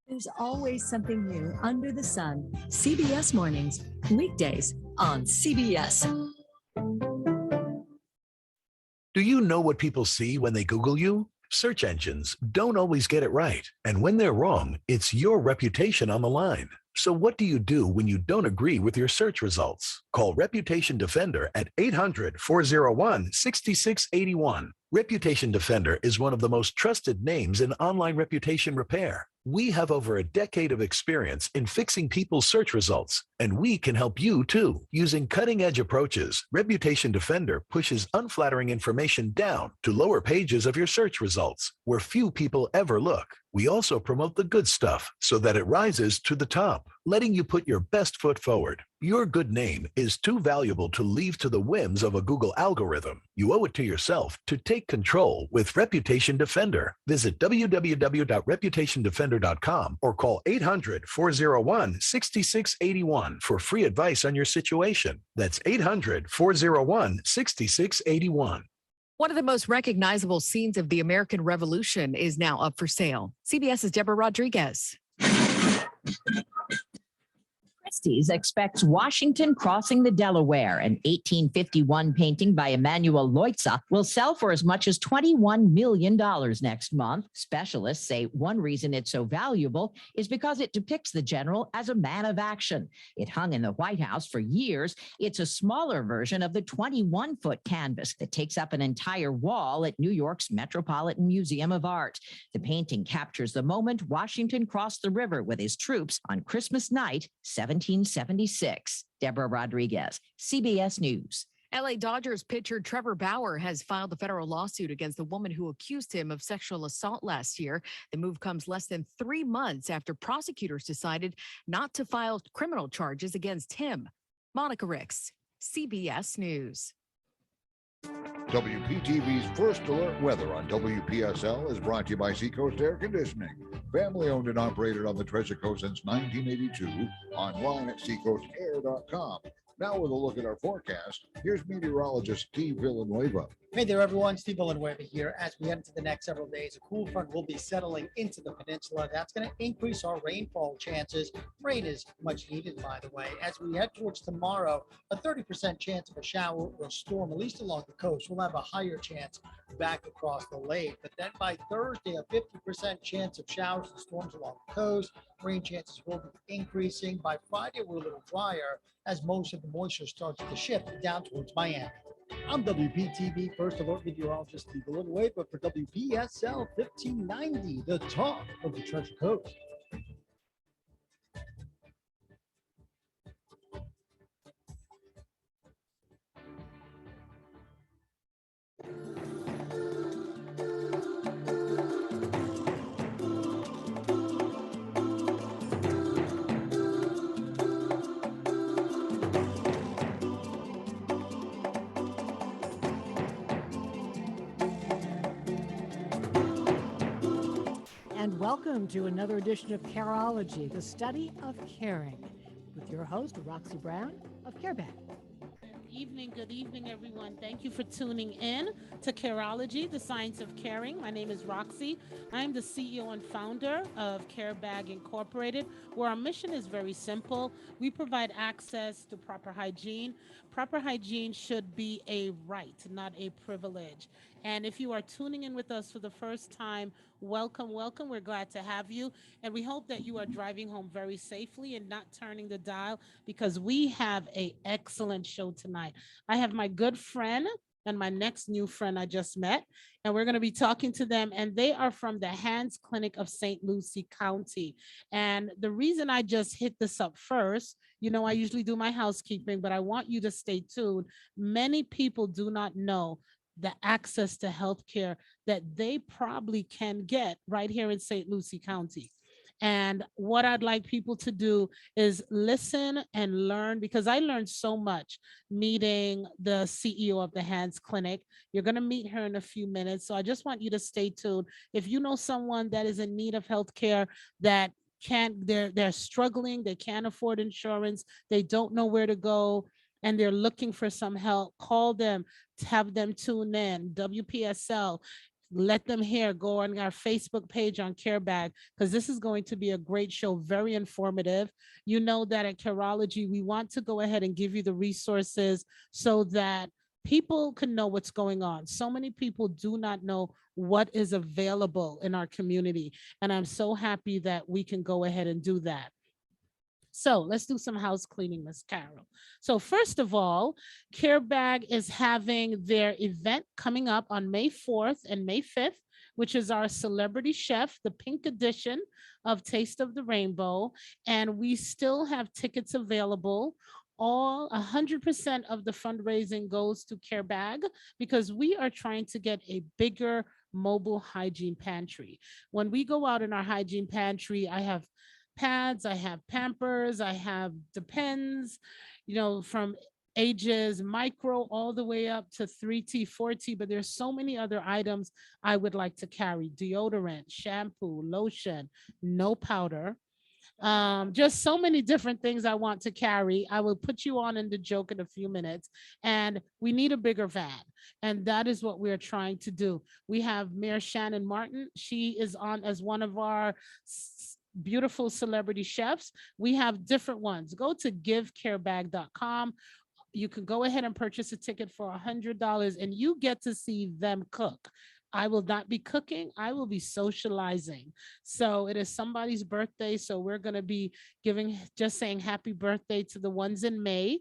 There's always something new under the sun. CBS Mornings, weekdays on CBS. Do you know what people see when they Google you? Search engines don't always get it right. And when they're wrong, it's your reputation on the line. So what do you do when you don't agree with your search results? Call Reputation Defender at 800-401-6681. Reputation Defender is one of the most trusted names in online reputation repair. We have over a decade of experience in fixing people's search results, and we can help you too. Using cutting-edge approaches, Reputation Defender pushes unflattering information down to lower pages of your search results, where few people ever look. We also promote the good stuff so that it rises to the top, letting you put your best foot forward. Your good name is too valuable to leave to the whims of a Google algorithm. You owe it to yourself to take control with Reputation Defender. Visit www.reputationdefender.com or call 800-401-6681 for free advice on your situation. That's 800-401-6681. One of the most recognizable scenes of the American Revolution is now up for sale. CBS's Deborah Rodriguez. Christie's expects Washington Crossing the Delaware, an 1851 painting by Emanuel Leutze, will sell for as much as $21 million next month. Specialists say one reason it's so valuable is because it depicts the general as a man of action. It hung in the White House for years. It's a smaller version of the 21-foot canvas that takes up an entire wall at New York's Metropolitan Museum of Art. The painting captures the moment Washington crossed the river with his troops on Christmas night, 1776. Deborah Rodriguez, CBS News. LA Dodgers pitcher Trevor Bauer has filed a federal lawsuit against the woman who accused him of sexual assault last year. The move comes less than 3 months after prosecutors decided not to file criminal charges against him. Monica Ricks, CBS News. WPTV's First Alert Weather on WPSL is brought to you by Seacoast Air Conditioning. Family owned and operated on the Treasure Coast since 1982. Online at seacoastair.com. Now with a look at our forecast, here's meteorologist Steve Villanueva. Hey there, everyone. Steve Villanueva here. As we head into the next several days, a cool front will be settling into the peninsula. That's going to increase our rainfall chances. Rain is much needed, by the way. As we head towards tomorrow, a 30% chance of a shower or storm, at least along the coast. We'll have a higher chance back across the lake. But then by Thursday, a 50% chance of showers and storms along the coast. Rain chances will be increasing. By Friday, we're a little drier as most of the moisture starts to shift down towards Miami. I'm WPTV First Alert meteorologist Steve Villanueva for WPSL 1590, the talk of the Treasure Coast. And welcome to another edition of Careology, the study of caring, with your host, Roxy Brown of CareBag. Good evening, everyone. Thank you for tuning in to Careology, the science of caring. My name is Roxy. I'm the CEO and founder of CareBag Incorporated, where our mission is very simple. We provide access to proper hygiene. Proper hygiene should be a right, not a privilege. And if you are tuning in with us for the first time, welcome, welcome. We're glad to have you. And we hope that you are driving home very safely and not turning the dial, because we have an excellent show tonight. I have my good friend and my next new friend I just met, and we're going to be talking to them. And they are from the Hands Clinic of St. Lucie County. And the reason I just hit this up first, you know, I usually do my housekeeping, but I want you to stay tuned. Many people do not know the access to healthcare that they probably can get right here in St. Lucie County. And what I'd like people to do is listen and learn, because I learned so much meeting the CEO of the Hands Clinic. You're going to meet her in a few minutes. So I just want you to stay tuned. If you know someone that is in need of healthcare, that they're struggling, they can't afford insurance, they don't know where to go, and they're looking for some help, call them, have them tune in. WPSL let them hear. Go on our Facebook page on CareBag, because this is going to be a great show, very informative. You know that at Careology, we want to go ahead and give you the resources so that people can know what's going on. So many people do not know what is available in our community. And I'm so happy that we can go ahead and do that. So let's do some house cleaning, Miss Carol. So first of all, CareBag is having their event coming up on May 4th and May 5th, which is our celebrity chef, the pink edition of Taste of the Rainbow. And we still have tickets available. All 100% of the fundraising goes to CareBag because we are trying to get a bigger mobile hygiene pantry. When we go out in our hygiene pantry, I have pads, I have Pampers, I have Depends, from ages micro all the way up to 3T, 4T, but there's so many other items I would like to carry: deodorant, shampoo, lotion, no powder. Just so many different things I want to carry. I will put you on in the joke in a few minutes. And we need a bigger van. And that is what we're trying to do. We have Mayor Shannon Martin. She is on as one of our beautiful celebrity chefs. We have different ones. Go to givecarebag.com. You can go ahead and purchase a ticket for $100 and you get to see them cook. I will not be cooking. I will be socializing. So it is somebody's birthday. So we're going to be saying happy birthday to the ones in May.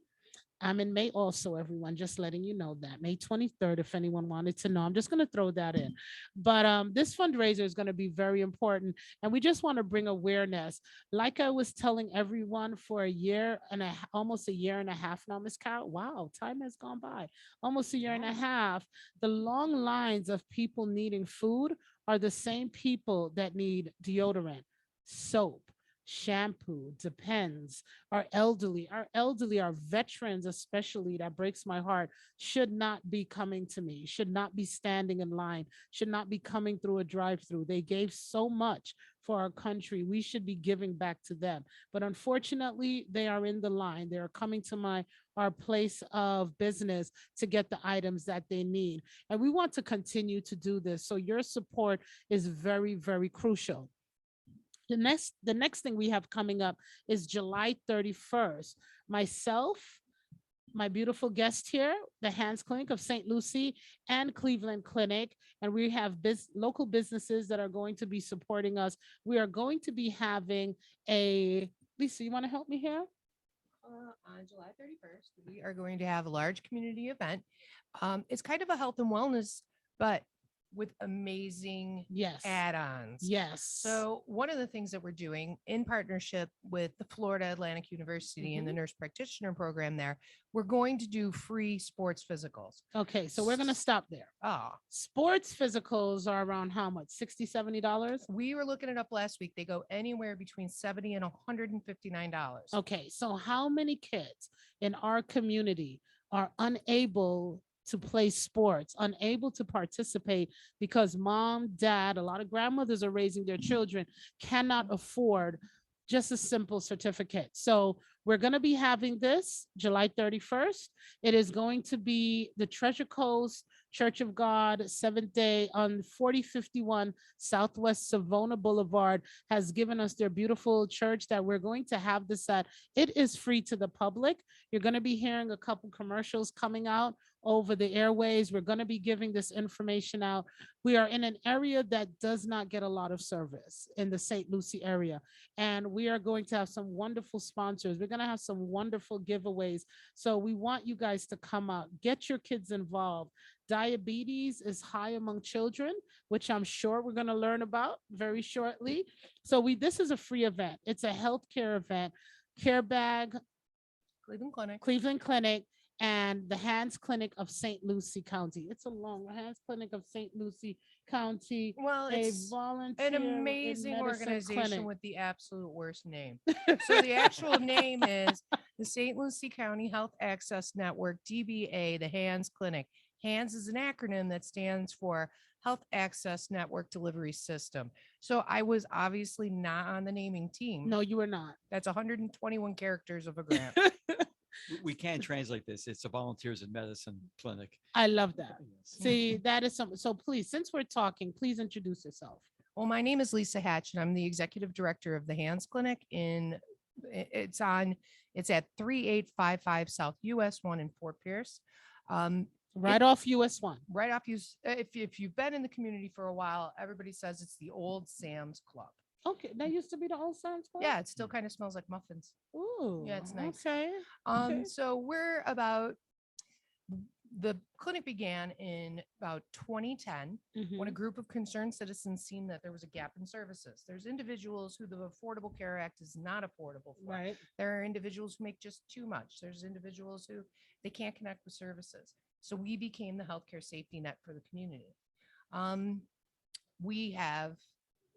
I'm in May also, everyone, just letting you know that. May 23rd, if anyone wanted to know. I'm just going to throw that in. But this fundraiser is going to be very important. And we just want to bring awareness. Like I was telling everyone for almost a year and a half now, Miss Carol. Wow, time has gone by. Almost a year and a half. The long lines of people needing food are the same people that need deodorant, soap, shampoo. Depends. Our elderly, our veterans especially, that breaks my heart, should not be coming to me, should not be standing in line, should not be coming through a drive-through. They gave so much for our country. We should be giving back to them. But unfortunately, they are in the line. They are coming to our place of business to get the items that they need. And we want to continue to do this. So your support is very, very crucial. The next thing we have coming up is July 31st. Myself, my beautiful guest here, the Hands Clinic of St. Lucie and Cleveland Clinic, and we have local businesses that are going to be supporting us. We are going to be having Lisa, you want to help me here? On July 31st, we are going to have a large community event. It's kind of a health and wellness, but with amazing add-ons. Yes. So one of the things that we're doing in partnership with the Florida Atlantic University and the nurse practitioner program there, we're going to do free sports physicals. Okay, so we're going to stop there. Sports physicals are around how much? $60, $70? We were looking it up last week. They go anywhere between $70 and $159. Okay, so how many kids in our community are unable to play sports, unable to participate because mom, dad, a lot of grandmothers are raising their children, cannot afford just a simple certificate? So we're going to be having this July 31st. It is going to be the Treasure Coast Church of God, Seventh Day on 4051 Southwest Savona Boulevard, has given us their beautiful church that we're going to have this at. It is free to the public. You're going to be hearing a couple commercials coming out over the airways. We're going to be giving this information out. We are in an area that does not get a lot of service in the St. Lucie area. And we are going to have some wonderful sponsors. We're going to have some wonderful giveaways. So we want you guys to come out, get your kids involved. Diabetes is high among children, which I'm sure we're going to learn about very shortly. So this is a free event. It's a healthcare event. CareBag, Cleveland Clinic, and the Hands Clinic of St. Lucie County. It's a long Hands Clinic of St. Lucie County. Well, it's an amazing organization clinic with the absolute worst name. So the actual name is the St. Lucie County Health Access Network, DBA, the Hands Clinic. HANDS is an acronym that stands for Health Access Network Delivery System. So I was obviously not on the naming team. No, you were not. That's 121 characters of a grant. We can't translate this. It's a volunteers in medicine clinic. I love that. Yes. See, that is something. So please, since we're talking, please introduce yourself. Well, my name is Lisa Hatch, and I'm the executive director of the Hands Clinic it's at 3855 South US 1 in Fort Pierce. Right off US 1. Right off if you've been in the community for a while, everybody says it's the old Sam's Club. Okay, that used to be the old Sam's Club? Yeah, it still kind of smells like muffins. Ooh, yeah, it's nice. Okay. So the clinic began in about 2010 when a group of concerned citizens seen that there was a gap in services. There's individuals who the Affordable Care Act is not affordable for. Right. There are individuals who make just too much. There's individuals who they can't connect with services. So we became the healthcare safety net for the community.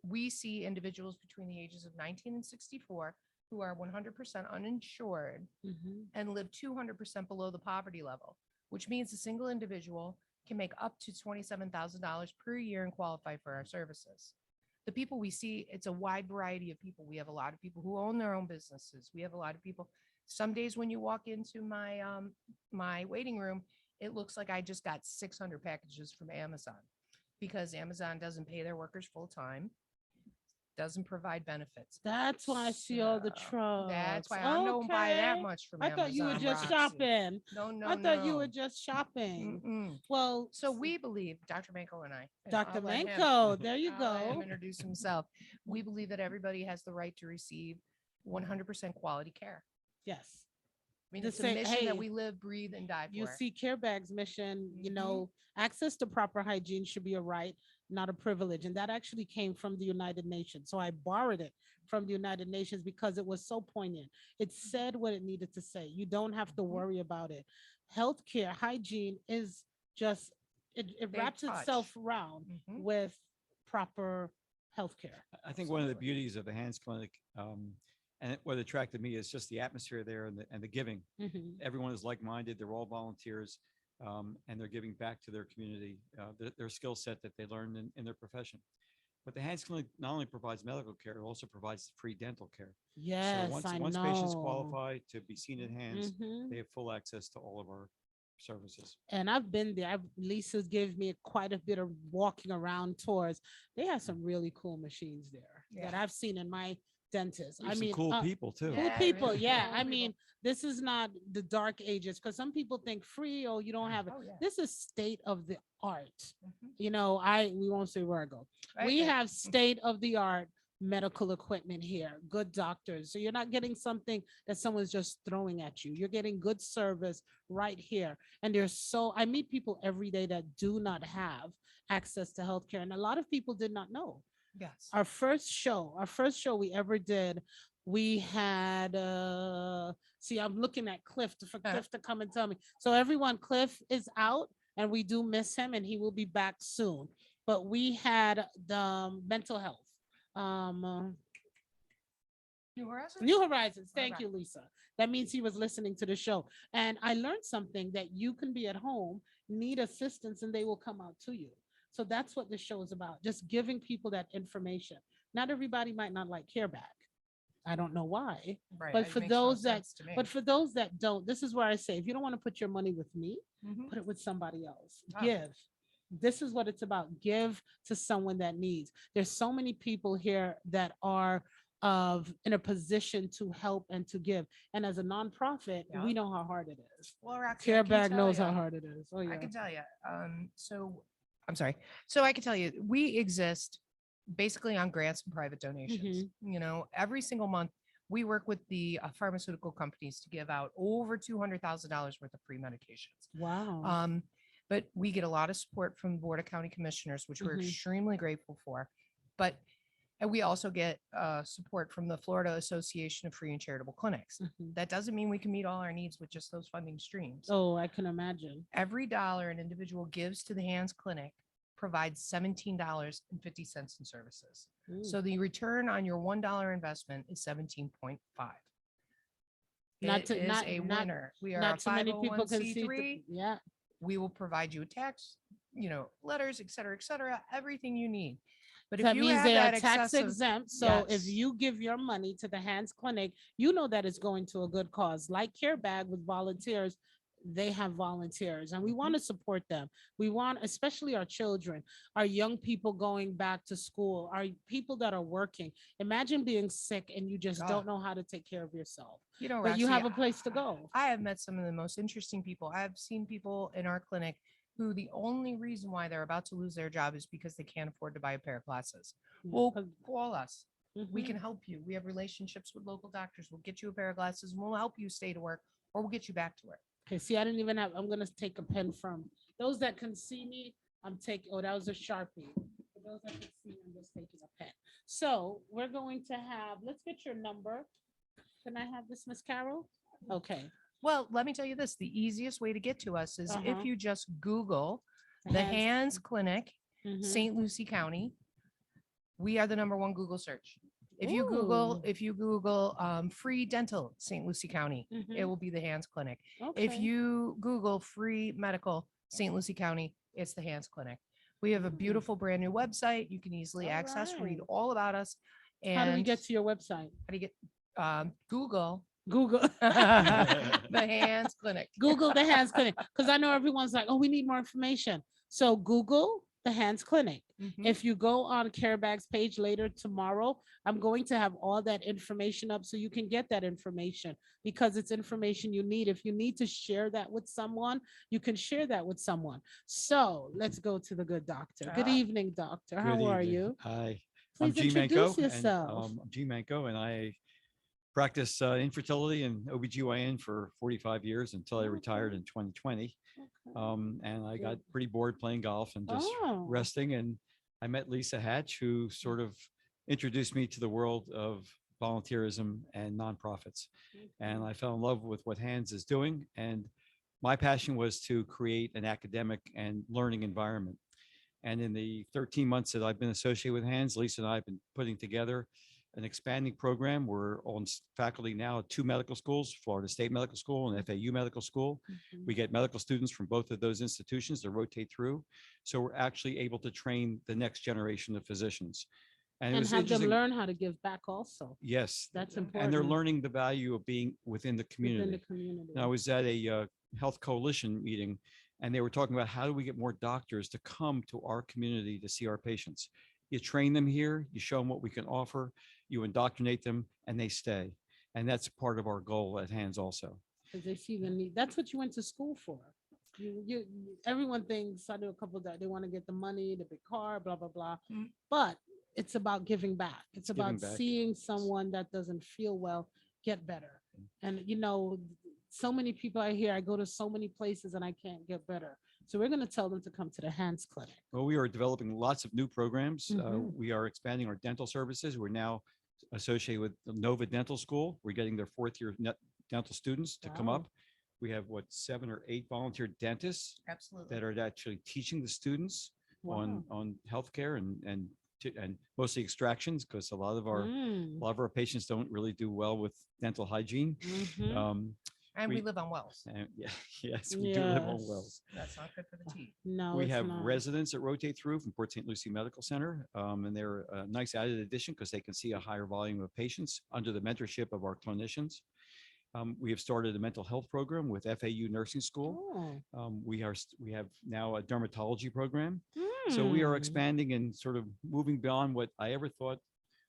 We see individuals between the ages of 19 and 64 who are 100% uninsured and live 200% below the poverty level, which means a single individual can make up to $27,000 per year and qualify for our services. The people we see, it's a wide variety of people. We have a lot of people who own their own businesses. We have a lot of people. Some days when you walk into my my waiting room, it looks like I just got 600 packages from Amazon because Amazon doesn't pay their workers full time, doesn't provide benefits. That's why I see all the trucks. That's why I don't buy that much from Amazon. I thought you were just Roxy. shopping. No, I thought you were just shopping. Well, so we believe, Dr. Manko and I, Dr. Manko, there you I'll let him go. introduce himself. We believe that everybody has the right to receive 100% quality care. Yes. I mean, To it's a say, mission hey, that we live, breathe, and die for. You see Care Bag's mission, you know, access to proper hygiene should be a right, not a privilege. And that actually came from the United Nations. So I borrowed it from the United Nations because it was so poignant. It said what it needed to say. You don't have to worry about it. Healthcare, hygiene is just, it wraps itself around with proper healthcare. I think one of the beauties of the Hands Clinic, and what attracted me is just the atmosphere there and the giving. Everyone is like-minded. They're all volunteers, and they're giving back to their community, their skill set that they learned in their profession. But the Hands Clinic not only provides medical care, it also provides free dental care. Yes, so once patients qualify to be seen at Hands, they have full access to all of our services. And I've been there. Lisa's gave me quite a bit of walking around tours. They have some really cool machines there that I've seen in my dentist. I mean, cool people too. Cool people. Yeah. I mean, this is not the dark ages because some people think free or you don't have it. This is state of the art. You know, we won't say where I go. We have state of the art medical equipment here, good doctors. So you're not getting something that someone's just throwing at you. You're getting good service right here. And I meet people every day that do not have access to healthcare. And a lot of people did not know. Yes. Our first show we ever did, we had, I'm looking at Cliff for Cliff to come and tell me. So everyone, Cliff is out and we do miss him and he will be back soon. But we had the mental health. New Horizons. Thank you, Lisa. That means he was listening to the show. And I learned something that you can be at home, need assistance, and they will come out to you. So that's what this show is about, just giving people that information. Not everybody might not like Care Bag. I don't know why. Right. But for those that don't, this is where I say, if you don't want to put your money with me, put it with somebody else. Give. This is what it's about. Give to someone that needs. There's so many people here that are in a position to help and to give. And as a nonprofit, we know how hard it is. Well, Roxy, Care Bag knows how hard it is. Oh, yeah. I can tell you. I'm sorry. So I can tell you, we exist basically on grants and private donations. You know, every single month we work with the pharmaceutical companies to give out over $200,000 worth of free medications. Wow. But we get a lot of support from the Board of County Commissioners, which we're extremely grateful for. And we also get support from the Florida Association of Free and Charitable Clinics. That doesn't mean we can meet all our needs with just those funding streams. Oh, I can imagine. Every dollar an individual gives to the Hands Clinic provides $17.50 in services. So the return on your $1 investment is 17.5. Not a winner. We are not a too many people can see. 501c3. Yeah. We will provide you a tax, letters, et cetera, everything you need. But That if you means have they are that tax excessive, exempt. So if yes. you give your money to the Hands Clinic, you know that it's going to a good cause. Like Care Bag with volunteers, they have volunteers and we want to support them. We want, especially our children, our young people going back to school, our people that are working. Imagine being sick and you just don't know how to take care of yourself. You know, But you Roxy, have a place to go. I have met some of the most interesting people. I've seen people in our clinic who the only reason why they're about to lose their job is because they can't afford to buy a pair of glasses. Well, call us. We can help you. We have relationships with local doctors. We'll get you a pair of glasses and we'll help you stay to work, or we'll get you back to work. Okay, see, I didn't even have, I'm gonna take a pen from those that can see me. I'm taking, oh, that was a Sharpie. For those that can see me, I'm just taking a pen. So we're going to have, let's get your number. Can I have this, Miss Carol? Okay. Well, let me tell you this, the easiest way to get to us is if you just Google the Hands Clinic, St. Lucie County. We are the #1 Google search. If you Google free dental St. Lucie County, it will be the Hands Clinic. If you Google free medical St. Lucie County, it's the Hands Clinic. We have a beautiful brand new website you can easily access, read all about us. And how do we get to your website? How do you get Google the Hands Clinic. Google the Hands Clinic. Because I know everyone's like, oh, we need more information. So Google the Hands Clinic. If you go on Care Bag's page later tomorrow, I'm going to have all that information up so you can get that information, because it's information you need. If you need to share that with someone, you can share that with someone. So let's go to the good doctor. Good evening, doctor. How are you? Hi. Please introduce yourself. I'm G. Manco, and I practiced infertility and OBGYN for 45 years until I retired in 2020. And I got pretty bored playing golf and just resting. And I met Lisa Hatch, who sort of introduced me to the world of volunteerism and nonprofits. And I fell in love with what Hands is doing. And my passion was to create an academic and learning environment. And in the 13 months that I've been associated with Hands, Lisa and I have been putting together an expanding program. We're on faculty now at 2 medical schools, Florida State Medical School and FAU Medical School. We get medical students from both of those institutions to rotate through. So we're actually able to train the next generation of physicians. And have them learn how to give back also. Yes. That's important. And they're learning the value of being within the community. And I was at a health coalition meeting, and they were talking about how do we get more doctors to come to our community to see our patients. You train them here, you show them what we can offer, you indoctrinate them, and they stay. And that's part of our goal at Hands also. Because they see the need. That's what you went to school for. Everyone thinks, I know a couple that they want to get the money, the big car, blah, blah, blah. But it's about giving back. It's about seeing someone that doesn't feel well get better. And, you know, so many people I hear, I go to so many places and I can't get better. So we're going to tell them to come to the Hands Clinic. Well, we are developing lots of new programs. We are expanding our dental services. We're now associated with the Nova Dental School. We're getting their 4th-year dental students to come up. We have 7 or 8 volunteer dentists that are actually teaching the students on healthcare and mostly extractions, because a lot of our patients don't really do well with dental hygiene. And we live on wells. Yes, we do live on wells. That's not good for the teeth. No, we have residents that rotate through from Port St. Lucie Medical Center, and they're a nice added addition because they can see a higher volume of patients under the mentorship of our clinicians. We have started a mental health program with FAU Nursing School. We have now a dermatology program. So we are expanding and sort of moving beyond what I ever thought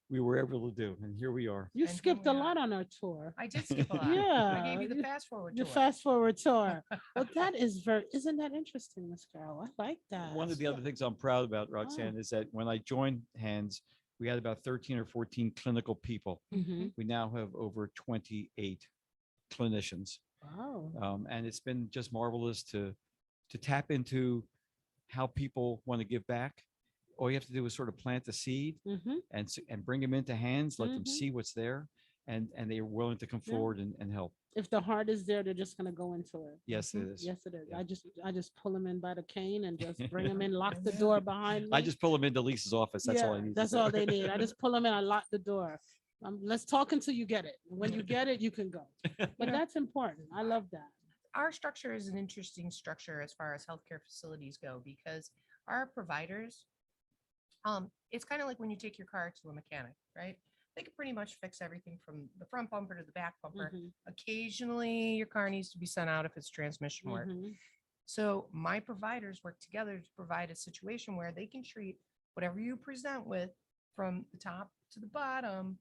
we were able to do. And here we are. You skipped a lot on our tour. I did skip a lot. Yeah. I gave you the fast forward tour. The fast forward tour. Well, that is isn't that interesting, Miss Carol? I like that. One of the other things I'm proud about, Roxanne, is that when I joined Hands, we had about 13 or 14 clinical people. We now have over 28 clinicians. Wow. And it's been just marvelous to tap into how people want to give back. All you have to do is sort of plant the seed and bring them into Hands, let them see what's there, and they are willing to come forward and help. If the heart is there, they're just gonna go into it. Yes, it is. Yes, it is. Yeah. I just pull them in by the cane and just bring them in, lock the door behind me. I just pull them into Lisa's office. That's all I need. That's all they need. I just pull them in, I lock the door. Let's talk until you get it. When you get it, you can go. But that's important. I love that. Our structure is an interesting structure as far as healthcare facilities go, because our providers It's kind of like when you take your car to a mechanic, right? They can pretty much fix everything from the front bumper to the back bumper. Occasionally, your car needs to be sent out if it's transmission work. So my providers work together to provide a situation where they can treat whatever you present with from the top to the bottom.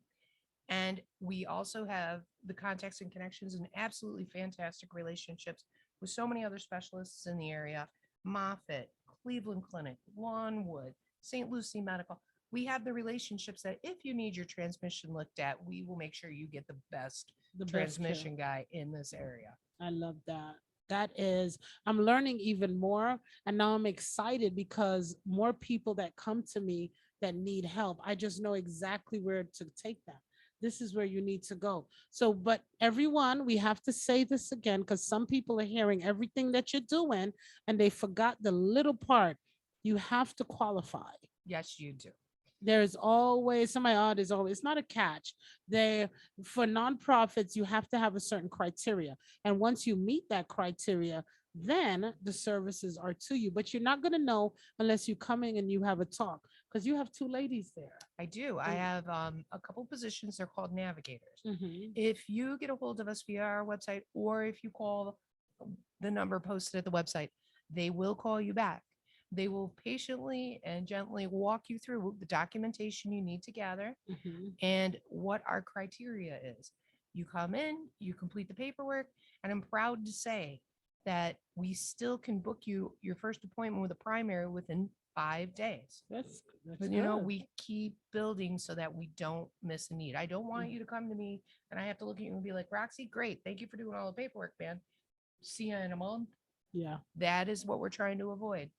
And we also have the contacts and connections and absolutely fantastic relationships with so many other specialists in the area: Moffitt, Cleveland Clinic, Lawnwood, St. Lucie Medical. We have the relationships that if you need your transmission looked at, we will make sure you get the best transmission guy in this area. I love that. That is, I'm learning even more. And now I'm excited because more people that come to me that need help, I just know exactly where to take them. This is where you need to go. So, but everyone, we have to say this again, because some people are hearing everything that you're doing and they forgot the little part. You have to qualify. Yes, you do. There's always somebody, oh, there's always, it's not a catch. For nonprofits, you have to have a certain criteria. And once you meet that criteria, then the services are to you. But you're not going to know unless you come in and you have a talk, because you have two ladies there. I do. I have a couple positions. They're called navigators. If you get a hold of us via our website, or if you call the number posted at the website, they will call you back. They will patiently and gently walk you through the documentation you need to gather and what our criteria is. You come in, you complete the paperwork, and I'm proud to say that we still can book you your first appointment with a primary within 5 days. That's But, you know, we keep building so that we don't miss a need. I don't want you to come to me and I have to look at you and be like, Roxy, great. Thank you for doing all the paperwork, man. See you in a month. Yeah. That is what we're trying to avoid.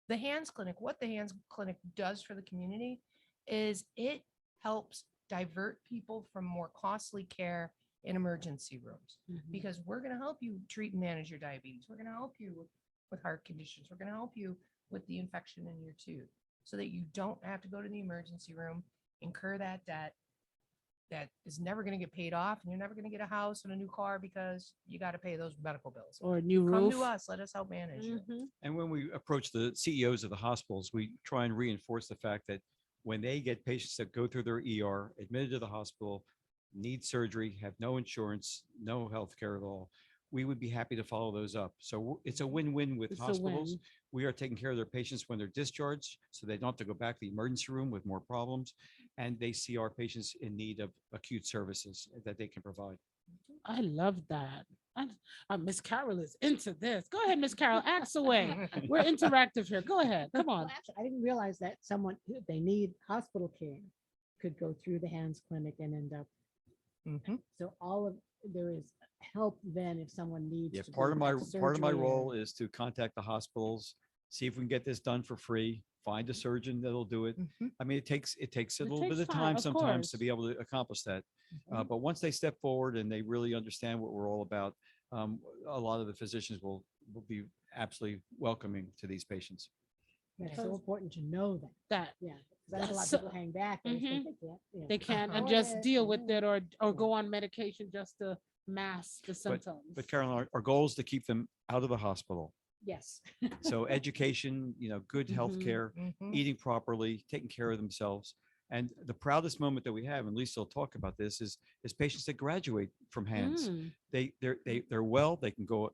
The Hands Clinic, what the Hands Clinic does for the community is it helps divert people from more costly care in emergency rooms, because we're going to help you treat and manage your diabetes. We're going to help you with heart conditions. We're going to help you with the infection in your tooth so that you don't have to go to the emergency room, incur that debt that is never going to get paid off, and you're never going to get a house and a new car because you got to pay those medical bills. Or a new Come roof. to us. Let us help manage you. And when we approach the CEOs of the hospitals, we try and reinforce the fact that when they get patients that go through their ER, admitted to the hospital, need surgery, have no insurance, no health care at all, we would be happy to follow those up. So it's a win-win with It's a hospitals. win. We are taking care of their patients when they're discharged, so they don't have to go back to the emergency room with more problems. And they see our patients in need of acute services that they can provide. I love that. Miss Carol is into this. Go ahead, Miss Carol, ask away. We're interactive here. Go ahead. Come on. Well, actually, I didn't realize that someone, if they need hospital care, could go through the Hands Clinic and end up. So there is help then if someone needs. Yeah, to part do of my surgery role or- is to contact the hospitals, see if we can get this done for free, find a surgeon that'll do it. I mean, it takes a little bit takes of time, time of sometimes to course. be able to accomplish that. But once they step forward and they really understand what we're all about, a lot of the physicians will be absolutely welcoming to these patients. Yeah, it's so important to know that. Yeah. 'Cause I know a lot of So- people hang back. And they think they can't, you know, They can and afford just it, deal with yeah. it or go on medication just to mask the symptoms. But Carolyn, our goal is to keep them out of the hospital. Yes. So education, good health care, eating properly, taking care of themselves. And the proudest moment that we have, and Lisa will talk about this, is patients that graduate from Hands. They're well, they can go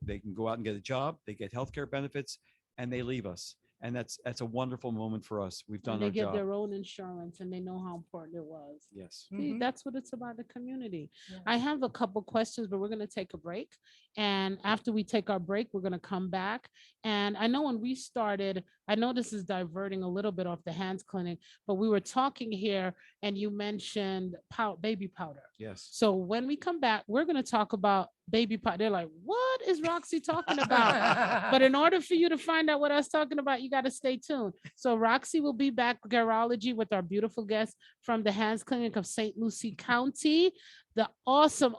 out and get a job, they get healthcare benefits, and they leave us. And that's a wonderful moment for us. We've done And they our get job. their own insurance and they know how important it was. Yes. See, that's what it's about, the community. Yeah. I have a couple questions, but we're going to take a break. And after we take our break, we're going to come back. And I know when we started, I know this is diverting a little bit off the Hands Clinic, but we were talking here and you mentioned baby powder. Yes. So when we come back, we're going to talk about baby powder. They're like, what is Roxy talking about? But in order for you to find out what I was talking about, you got to stay tuned. So Roxy will be back with Careology with our beautiful guest from the Hands Clinic of St. Lucie County, the awesome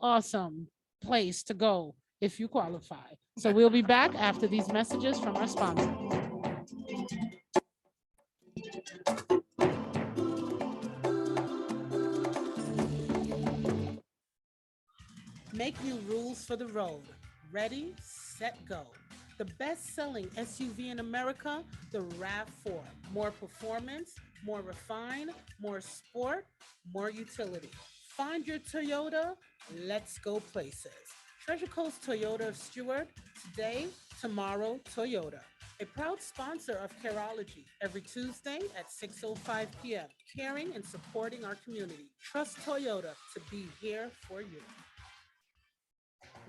place to go if you qualify. So we'll be back after these messages from our sponsor. Make new rules for the road. Ready, set, go. The best-selling SUV in America, the RAV4. More performance, more refined, more sport, more utility. Find your Toyota. Let's go places. Treasure Coast Toyota of Stewart. Today, tomorrow, Toyota. A proud sponsor of Careology every Tuesday at 6:05 p.m. Caring and supporting our community. Trust Toyota to be here for you.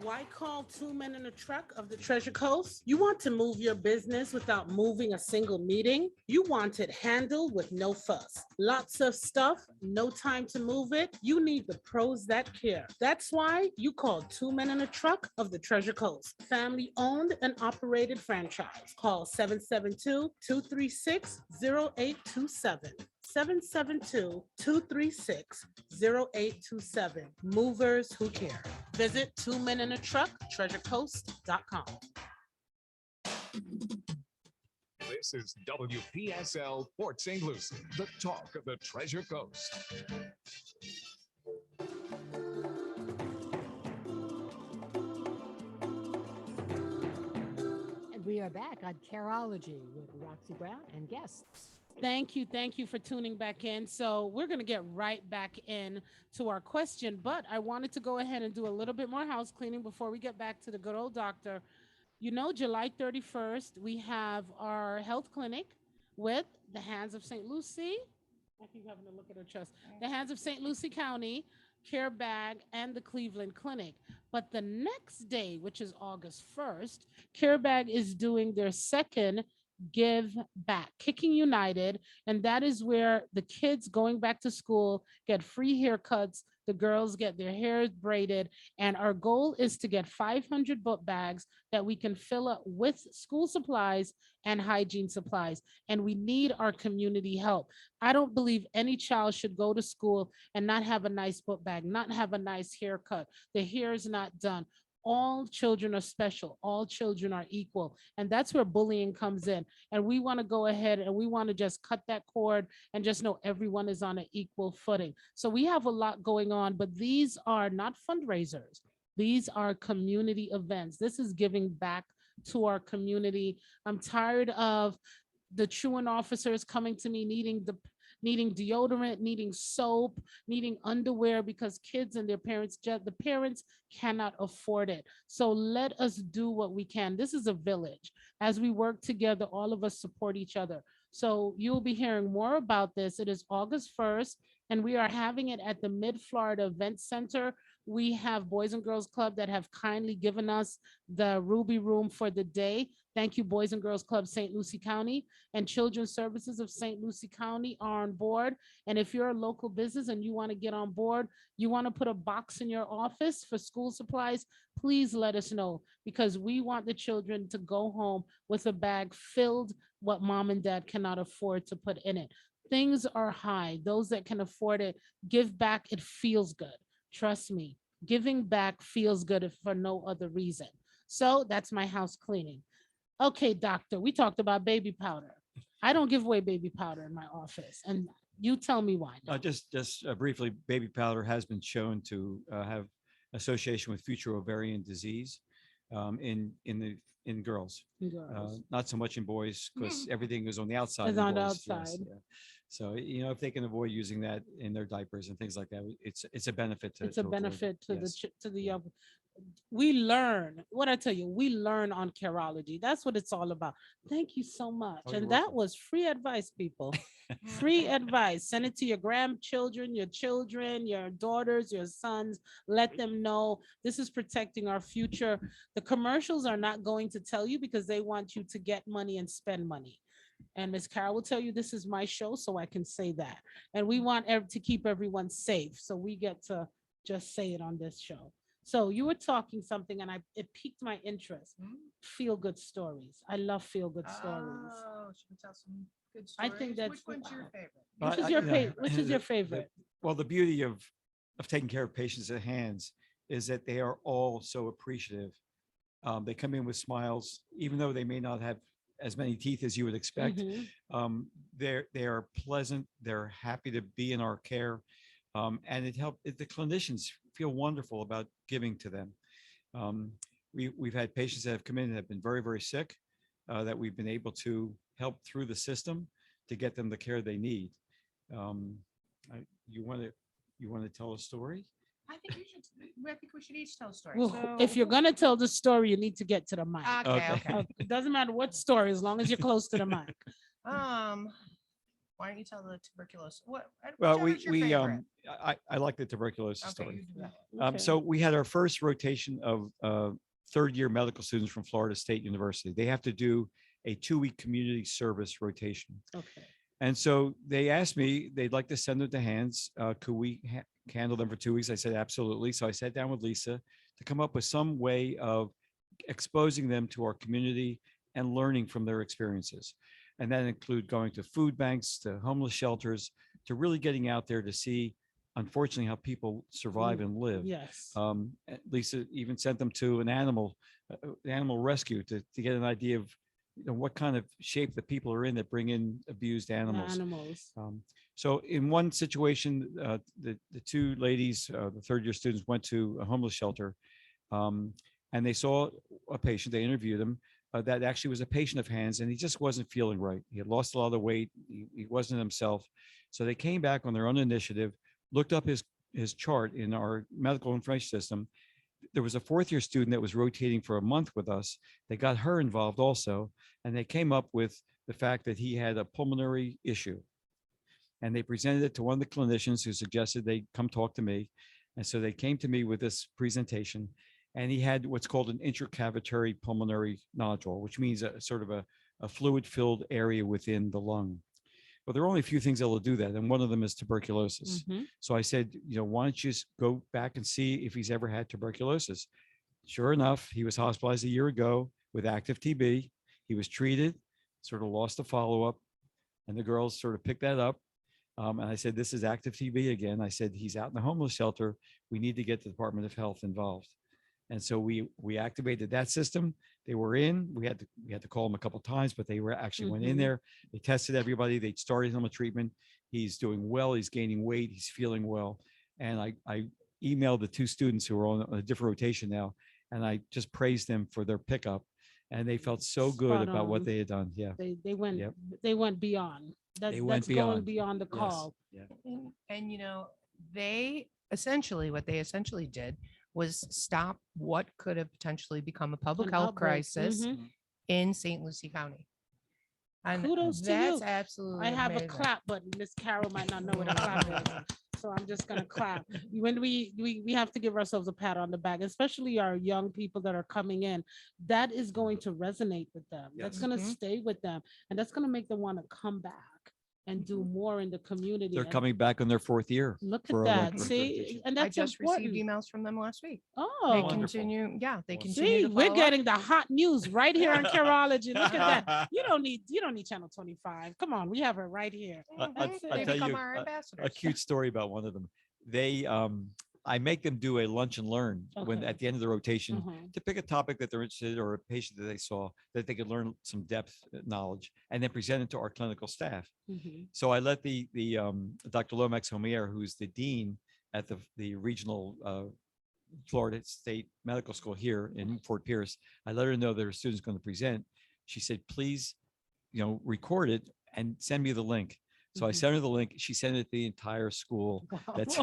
Why call two men in a truck of the Treasure Coast? You want to move your business without moving a single meeting? You want it handled with no fuss. Lots of stuff, no time to move it. You need the pros that care. That's why you call two men in a truck of the Treasure Coast. Family owned and operated franchise. Call 772-236-0827. 772-236-0827. Movers who care. Visit Two Men in a Truck, treasurecoast.com. This is WPSL Port St. Lucie, the talk of the Treasure Coast. And we are back on Careology with Roxy Brown and guests. Thank you for tuning back in. So we're going to get right back in to our question, but I wanted to go ahead and do a little bit more house cleaning before we get back to the good old doctor. You know, July 31st, we have our health clinic with the Hands of St. Lucie. I keep having to look at her chest. The Hands of St. Lucie County, Care Bag, and the Cleveland Clinic. But the next day, which is August 1st, Care Bag is doing their second Give Back, Kicking United, and that is where the kids going back to school get free haircuts, the girls get their hair braided, and our goal is to get 500 book bags that we can fill up with school supplies and hygiene supplies, and we need our community help. I don't believe any child should go to school and not have a nice book bag, not have a nice haircut, the hair is not done. All children are special. All children are equal. And that's where bullying comes in. And we want to go ahead and we want to just cut that cord and just know everyone is on an equal footing. So we have a lot going on, but these are not fundraisers. These are community events. This is giving back to our community. I'm tired of the truant officers coming to me needing deodorant, needing soap, needing underwear because kids and their parents, the parents cannot afford it. So let us do what we can. This is a village. As we work together, all of us support each other. So you'll be hearing more about this. It is August 1st, and we are having it at the Mid-Florida Event Center. We have Boys and Girls Club that have kindly given us the Ruby Room for the day. Thank you, Boys and Girls Club St. Lucie County, and Children's Services of St. Lucie County are on board. And if you're a local business and you want to get on board, you want to put a box in your office for school supplies, please let us know, because we want the children to go home with a bag filled what mom and dad cannot afford to put in it. Things are high. Those that can afford it, give back. It feels good. Trust me, giving back feels good if for no other reason. So that's my house cleaning. Okay, doctor, we talked about baby powder. I don't give away baby powder in my office, and you tell me why. Just briefly, baby powder has been shown to have association with future ovarian disease in girls. Not so much in boys, because everything is on the outside. It's of on the boys. Yes, outside. yeah. So if they can avoid using that in their diapers and things like that, it's a benefit to. It's a benefit to yes. the young. We learn what I tell you. We learn on Careology. That's what it's all about. Thank you so much. Oh, and you're that welcome. was free advice, people. Free advice. Send it to your grandchildren, your children, your daughters, your sons. Let them know this is protecting our future. The commercials are not going to tell you because they want you to get money and spend money. And Ms. Carol will tell you this is my show, so I can say that. And we want to keep everyone safe, so we get to just say it on this show. So you were talking something, and it piqued my interest. Feel good stories. I love feel good stories. Oh, should we tell some good I stories? think that's Which one's your favorite? Which is your favorite? Which is your favorite? Well, the beauty of taking care of patients at hands is that they are all so appreciative. They come in with smiles, even though they may not have as many teeth as you would expect. They are pleasant. They're happy to be in our care, and the clinicians feel wonderful about giving to them. we've had patients that have come in that have been very, very sick, that we've been able to help through the system to get them the care they need. You want to tell a story? I think we should each tell a story. Well, So, if you're gonna tell the story, you need to get to the mic. okay. It doesn't matter what story, as long as you're close to the mic. Why don't you tell the tuberculosis? Well, whichever's your favorite? I like the tuberculosis Okay, story. you do that. So we had our first rotation of third-year medical students from Florida State University. They have to do a 2-week community service rotation. Okay. And so they asked me, they'd like to send them to Hands. Could we handle them for 2 weeks? I said, absolutely. So I sat down with Lisa to come up with some way of exposing them to our community and learning from their experiences. And that include going to food banks, to homeless shelters, to really getting out there to see, unfortunately, how people survive and live. Yes. Lisa even sent them to an animal rescue to get an idea of what kind of shape the people are in that bring in abused animals. So in one situation, the two ladies, the third-year students, went to a homeless shelter, and they saw a patient. They interviewed him. That actually was a patient of Hands, and he just wasn't feeling right. He had lost a lot of weight. He wasn't himself. So they came back on their own initiative, looked up his chart in our medical information system. There was a fourth-year student that was rotating for a month with us. They got her involved also, and they came up with the fact that he had a pulmonary issue. And they presented it to one of the clinicians who suggested they come talk to me. And so they came to me with this presentation, and he had what's called an intracavitary pulmonary nodule, which means a sort of a fluid-filled area within the lung. But there are only a few things that will do that, and one of them is tuberculosis. So I said, why don't you just go back and see if he's ever had tuberculosis? Sure enough, he was hospitalized a year ago with active TB. He was treated, sort of lost the follow-up, and the girls sort of picked that up. And I said, this is active TB again. I said, he's out in the homeless shelter. We need to get the Department of Health involved. And so we activated that system. They were in. We had to call them a couple of times, but they were actually went in there. They tested everybody. They started him a treatment. He's doing well. He's gaining weight. He's feeling well. And I emailed the two students who are on a different rotation now, and I just praised them for their pickup. And they felt so good about what they had done. Yeah, they went beyond. That's going beyond the call. Yes. Yeah. And what they essentially did was stop what could have potentially become a public health crisis in St. Lucie County. And kudos to that's you. absolutely I have amazing. a clap, but Miss Carol might not know what a clap is. So I'm just gonna clap. When we have to give ourselves a pat on the back, especially our young people that are coming in. That is going to resonate with them. That's gonna stay with them, and that's gonna make them want to come back and do more in the community. They're And coming back on their 4th year. Look for at our that. local See, rotation. and I that's just important. received emails from them last week. Oh, They Wonderful. continue. Yeah, they Wonderful. continue. see, to we're follow getting up. the hot news right here on Careology. Look at that. You don't need Channel 25. Come on, we have her right here. I'll That's They it. tell become you our a ambassadors. cute story about one of them. They, I make them do a lunch and learn when Okay. at the end of the rotation Mhm. to pick a topic that they're interested in or a patient that they saw that they could learn some depth knowledge and then present it to our clinical staff. Mhm. So I let the Dr. Lomax Homier, who's the dean at the regional Florida State Medical School here in Fort Pierce, I let her know that her student's going to present. She said, please, record it and send me the link. So I Mhm. sent her the link. She sent it to the entire school. Wow. That's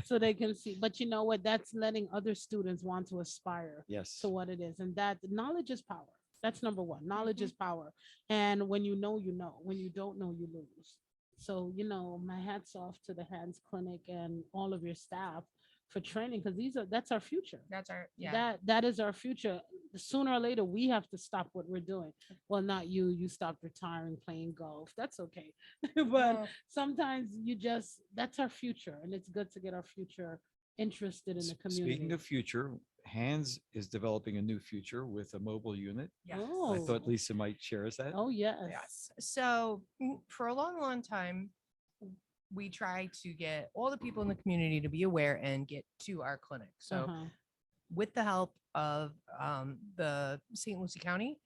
So they can see. But you know what? That's letting other students want to aspire yes. to what it is. And that knowledge is power. That's number one. Knowledge is power. And when you know, you know. When you don't know, you lose. So, my hats off to the Hands Clinic and all of your staff for training, because that's our future. That's our That is our future. Sooner or later, we have to stop what we're doing. Well, not you. You stopped retiring, playing golf. That's okay. But sometimes that's our future, and it's good to get our future interested in the community. Speaking of future, Hands is developing a new future with a mobile unit. Yes. I Oh. thought Lisa might share us that. Oh, yes. Yes. So for a long, long time, we try to get all the people in the community to be aware and get to our clinic. So Uh-huh. with the help of the St. Lucie County,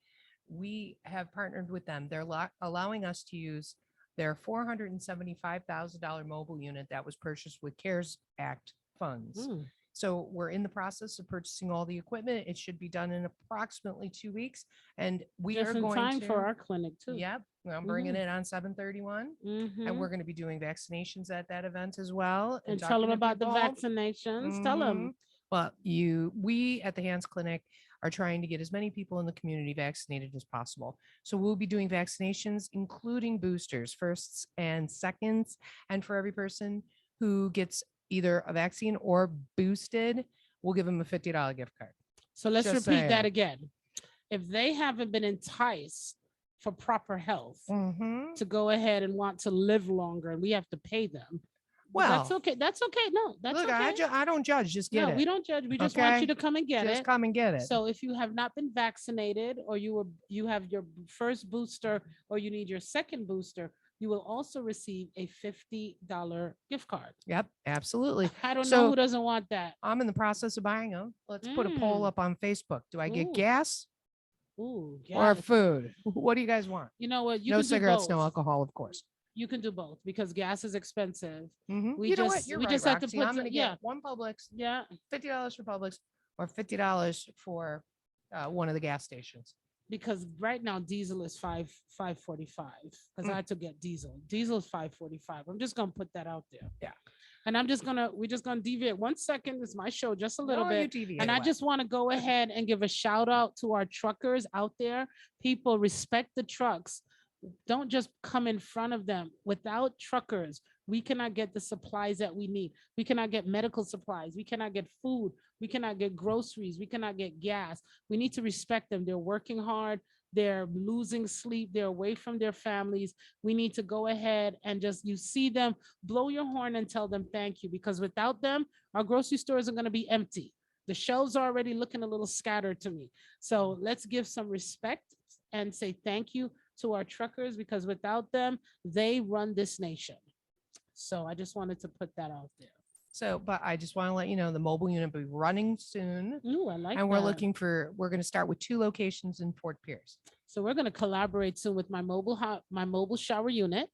we have partnered with them. They're allowing us to use their $475,000 mobile unit that was purchased with CARES Act funds. Mm. So we're in the process of purchasing all the equipment. It should be done in approximately 2 weeks. And we are Just in going time to, for our clinic too. yep, I'm bringing it on 7/31. And we're going to be doing vaccinations at that event as well. And tell them talking to about the people. vaccinations. Tell them. Well, we at the Hands Clinic are trying to get as many people in the community vaccinated as possible. So we'll be doing vaccinations, including boosters, firsts and seconds. And for every person who gets either a vaccine or boosted, we'll give them a $50 gift card. So let's Just repeat that saying. again. If they haven't been enticed for proper health to go ahead and want to live longer, and we have to pay them. Well, that's okay. That's okay. No, that's look, okay. I don't judge. Just get No, it. we don't judge. We just want you to come and get Just it. come and get it. So if you have not been vaccinated, or you have your first booster, or you need your second booster, you will also receive a $50 gift card. Yep, absolutely. I don't know who doesn't want that. I'm in the process of buying them. Let's put a poll up on Facebook. Do I get gas or or food? What do you guys want? You know what? You No can do cigarettes, no both. alcohol, of course. You can do both because gas is expensive. We You know just what? You're we right, just have to Roxy. put I'm going to yeah. get one Publix, Yeah. $50 for Publix, or $50 for one of the gas stations. Because right now diesel is $5.45 because I had to get diesel. Diesel is $5.45. I'm just gonna put that out there. Yeah. And we're just gonna deviate 1 second. It's my show, just a little No, you bit. deviate And I away. just want to go ahead and give a shout out to our truckers out there. People, respect the trucks. Don't just come in front of them. Without truckers, we cannot get the supplies that we need. We cannot get medical supplies. We cannot get food. We cannot get groceries. We cannot get gas. We need to respect them. They're working hard. They're losing sleep. They're away from their families. We need to go ahead and you see them, blow your horn and tell them thank you, because without them, our grocery stores are going to be empty. The shelves are already looking a little scattered to me. So let's give some respect and say thank you to our truckers, because without them, they run this nation. So I just wanted to put that out there. So, but I just want to let you know the mobile unit will be running soon. Ooh, I like and that. we're going to start with 2 locations in Fort Pierce. So we're going to collaborate soon with my mobile shower unit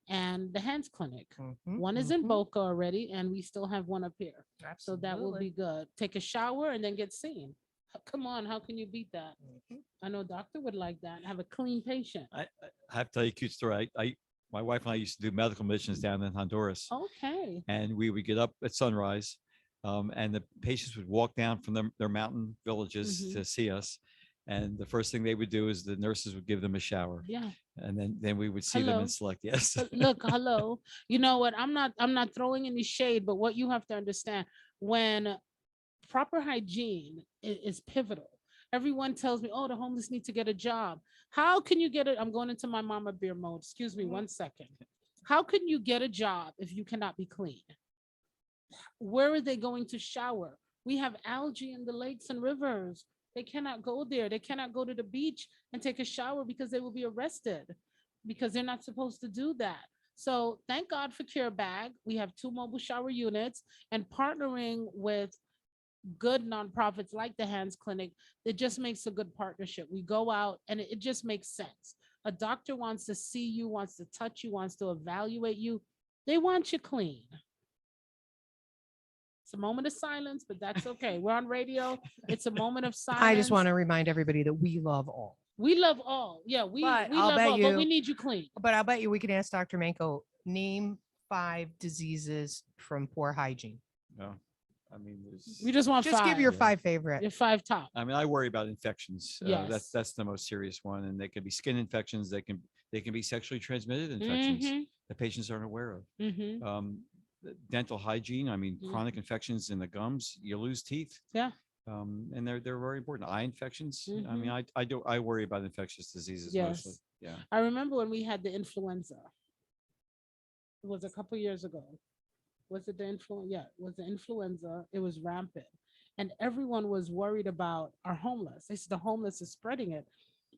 and the Hands Clinic. One is in Boca already, and we still have one up here. So that will be good. Take a shower and then get seen. Come on, how can you beat that? I know doctor would like that. Have a clean patient. I have to tell you a cute story. My wife and I used to do medical missions down in Honduras. Okay. And we would get up at sunrise, and the patients would walk down from their mountain villages to see us. And the first thing they would do is the nurses would give them a shower. Yeah. And then we would see them and select. Yes. Look, hello. You know what? I'm not throwing any shade, but what you have to understand, when proper hygiene is pivotal. Everyone tells me, oh, the homeless need to get a job. How can you get it? I'm going into my mama bear mode. Excuse me 1 second. How can you get a job if you cannot be clean? Where are they going to shower? We have algae in the lakes and rivers. They cannot go there. They cannot go to the beach and take a shower because they will be arrested, because they're not supposed to do that. So thank God for Care Bag. We have 2 mobile shower units, and partnering with good nonprofits like the Hands Clinic, it just makes a good partnership. We go out and it just makes sense. A doctor wants to see you, wants to touch you, wants to evaluate you. They want you clean. It's a moment of silence, but that's okay. We're on radio. It's a moment of silence. I just want to remind everybody that we love all. We love all. Yeah, we love all, but we need you clean. But I'll bet you we can ask Dr. Manko, name 5 diseases from poor hygiene. No. I mean, we just want just 5. give your 5 favorite. Your 5 top. I mean, I worry about infections. Yes. That's the most serious one, and they can be skin infections. They can be sexually transmitted infections that patients aren't aware of. Dental hygiene. I mean, chronic infections in the gums. You lose teeth. Yeah. And they're very important. Eye infections. I mean, I worry about infectious diseases mostly. Yeah. I remember when we had the influenza. It was a couple years ago. Was it the influenza? Yeah, it was the influenza. It was rampant. And everyone was worried about our homeless. They said the homeless is spreading it.